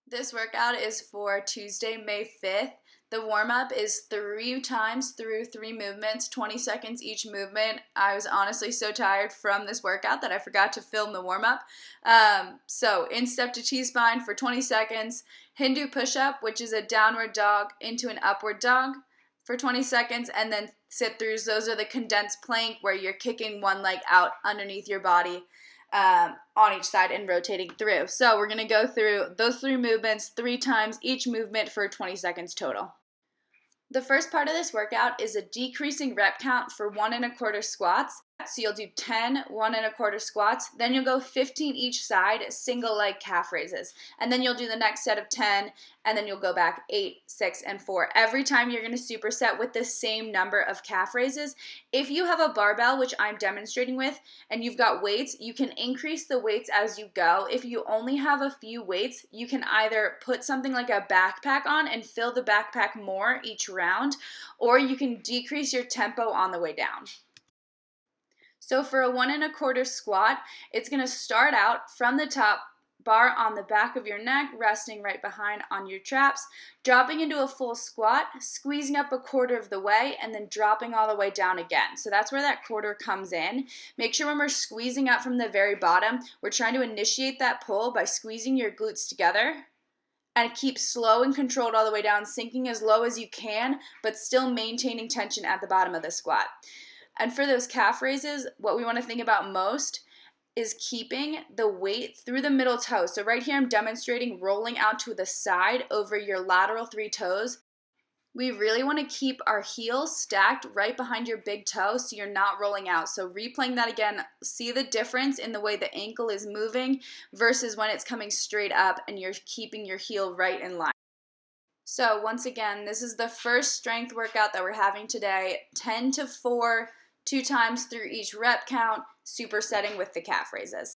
This workout is for Tuesday, May 5th. The warm-up is 3 times through 3 movements, 20 seconds each movement. I was honestly so tired from this workout that I forgot to film the warm-up. So Instep To T Spine for 20 seconds, Hindu push-up, which is a downward dog into an upward dog for 20 seconds, and then sit-throughs. Those are the condensed plank where you're kicking one leg out underneath your body on each side and rotating through. So we're going to go through those 3 movements 3 times each movement for 20 seconds total. The first part of this workout is a decreasing rep count for 1 1/4 squats. So you'll do 10 1 1/4 squats, then you'll go 15 each side, single leg calf raises. And then you'll do the next set of 10, and then you'll go back 8, 6, and 4. Every time you're going to superset with the same number of calf raises. If you have a barbell, which I'm demonstrating with, and you've got weights, you can increase the weights as you go. If you only have a few weights, you can either put something like a backpack on and fill the backpack more each round, or you can decrease your tempo on the way down. So for a 1 1/4 squat, it's going to start out from the top, bar on the back of your neck, resting right behind on your traps, dropping into a full squat, squeezing up 1/4 of the way, and then dropping all the way down again. So that's where that quarter comes in. Make sure when we're squeezing up from the very bottom, we're trying to initiate that pull by squeezing your glutes together, and keep slow and controlled all the way down, sinking as low as you can, but still maintaining tension at the bottom of the squat. And for those calf raises, what we want to think about most is keeping the weight through the middle toe. So right here I'm demonstrating rolling out to the side over your lateral 3 toes. We really want to keep our heels stacked right behind your big toe so you're not rolling out. So replaying that again, see the difference in the way the ankle is moving versus when it's coming straight up and you're keeping your heel right in line. So once again, this is the first strength workout that we're having today, 10 to 4, 2 times through each rep count, supersetting with the calf raises.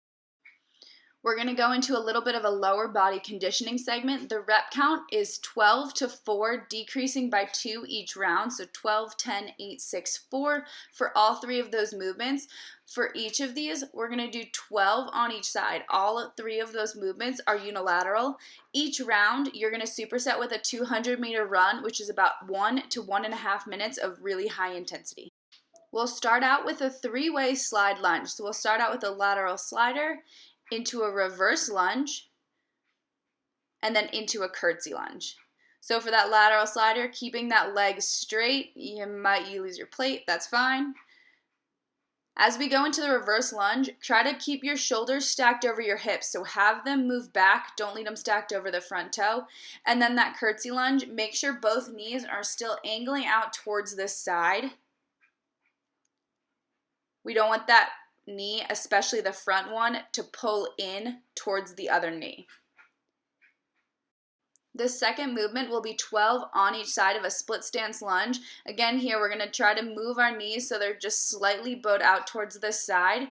We're going to go into a little bit of a lower body conditioning segment. The rep count is 12 to 4, decreasing by 2 each round. So 12, 10, 8, 6, 4 for all 3 of those movements. For each of these, we're going to do 12 on each side. All 3 of those movements are unilateral. Each round, you're going to superset with a 200-meter run, which is about 1 to 1.5 minutes of really high intensity. We'll start out with a 3-way slide lunge. So we'll start out with a lateral slider, into a reverse lunge, and then into a curtsy lunge. So for that lateral slider, keeping that leg straight, you lose your plate, that's fine. As we go into the reverse lunge, try to keep your shoulders stacked over your hips. So have them move back, don't leave them stacked over the front toe. And then that curtsy lunge, make sure both knees are still angling out towards this side. We don't want that knee, especially the front one, to pull in towards the other knee. The second movement will be 12 on each side of a split stance lunge. Again, here we're going to try to move our knees so they're just slightly bowed out towards the side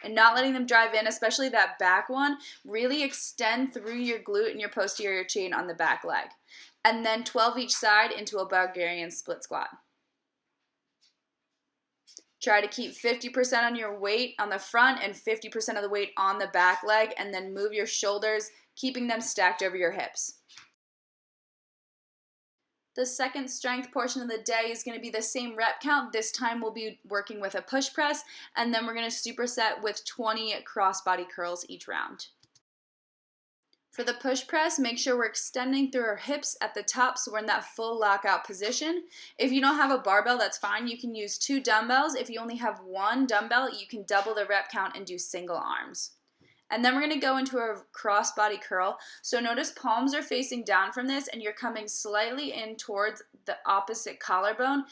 and not letting them drive in, especially that back one. Really extend through your glute and your posterior chain on the back leg. And then 12 each side into a Bulgarian split squat. Try to keep 50% on your weight on the front and 50% of the weight on the back leg, and then move your shoulders, keeping them stacked over your hips. The second strength portion of the day is going to be the same rep count. This time we'll be working with a push press, and then we're going to superset with 20 crossbody curls each round. For the push press, make sure we're extending through our hips at the top so we're in that full lockout position. If you don't have a barbell, that's fine. You can use 2 dumbbells. If you only have 1 dumbbell, you can double the rep count and do single arms. And then we're going to go into a crossbody curl. So notice palms are facing down from this and you're coming slightly in towards the opposite collarbone.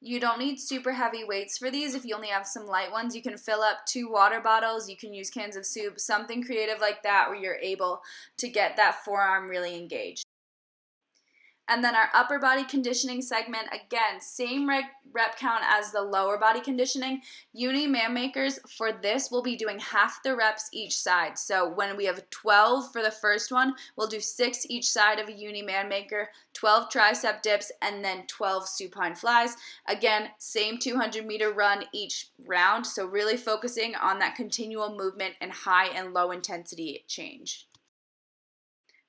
You don't need super heavy weights for these. If you only have some light ones, you can fill up 2 water bottles, you can use cans of soup, something creative like that where you're able to get that forearm really engaged. And then our upper body conditioning segment, again, same rep count as the lower body conditioning. Uni Man Makers, for this, we'll be doing half the reps each side. So when we have 12 for the first one, we'll do 6 each side of a Uni Man Maker, 12 tricep dips, and then 12 supine flies. Again, same 200-meter run each round, so really focusing on that continual movement and high and low intensity change.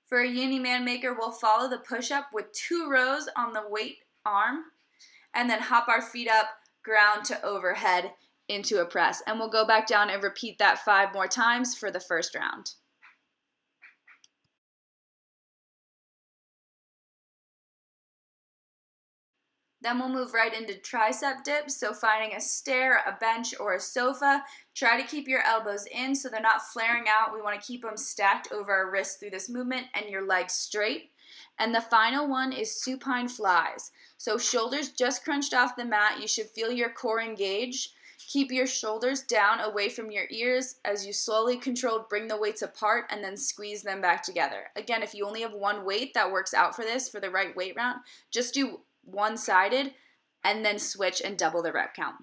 For a Uni Man Maker, we'll follow the push-up with 2 rows on the weight arm, and then hop our feet up, ground to overhead into a press. And we'll go back down and repeat that 5 more times for the first round. Then we'll move right into tricep dips, so finding a stair, a bench, or a sofa. Try to keep your elbows in so they're not flaring out. We want to keep them stacked over our wrists through this movement and your legs straight. And the final one is supine flies. So shoulders just crunched off the mat. You should feel your core engage. Keep your shoulders down away from your ears as you slowly controlled bring the weights apart and then squeeze them back together. Again, if you only have one weight, that works out for this for the right weight round. Just do one-sided and then switch and double the rep count.